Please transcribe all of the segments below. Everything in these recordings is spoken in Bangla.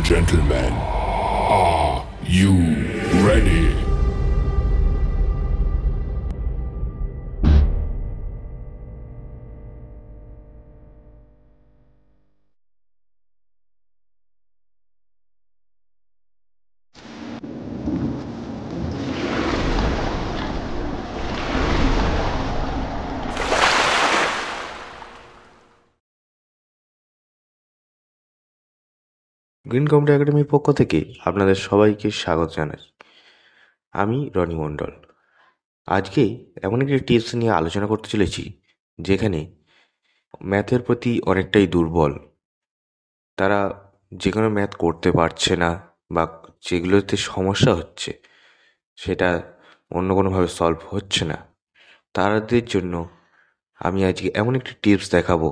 gentlemen, are you ready? Green comedy একাডেমির পক্ষ থেকে আপনাদের সবাইকে স্বাগত জানাই। আমি রনি মণ্ডল। আজকে এমন একটি টিপস নিয়ে আলোচনা করতে চলেছি যেখানে ম্যাথের প্রতি অনেকটাই দুর্বল, তারা যে কোনো ম্যাথ করতে পারছে না বা যেগুলোতে সমস্যা হচ্ছে সেটা অন্য কোনোভাবে সলভ হচ্ছে না, তাদের জন্য আমি আজকে এমন একটি টিপস দেখাবো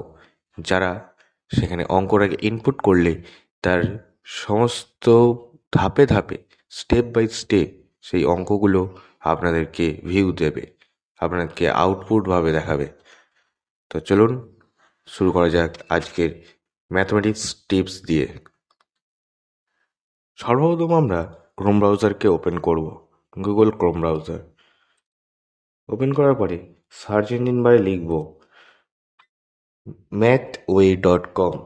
যারা সেখানে অঙ্কটাকে ইনপুট করলে তার সমস্ত ধাপে ধাপে স্টেপ বাই স্টেপ সেই অঙ্কগুলো আপনাদেরকে ভিউ দেবে, আপনাদেরকে আউটপুটভাবে দেখাবে। তো চলুন শুরু করা যাক আজকের ম্যাথমেটিক্স টিপস দিয়ে। সর্বপ্রথম আমরা ক্রোম ব্রাউজারকে ওপেন করব। গুগল ক্রোম ব্রাউজার ওপেন করার পরে সার্চ ইঞ্জিন বারে লিখব mathway.com,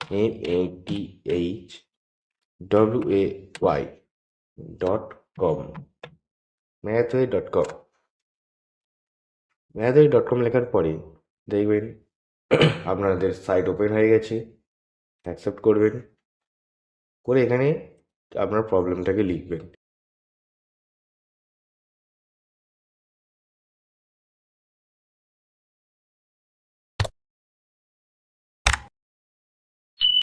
mathway.com, mathway.com। mathway.com লেখার পরে দেখবেন আপনাদের সাইট ওপেন হয়ে গেছে। অ্যাকসেপ্ট করবেন, করে এখানে আপনার প্রবলেমটাকে লিখবেন।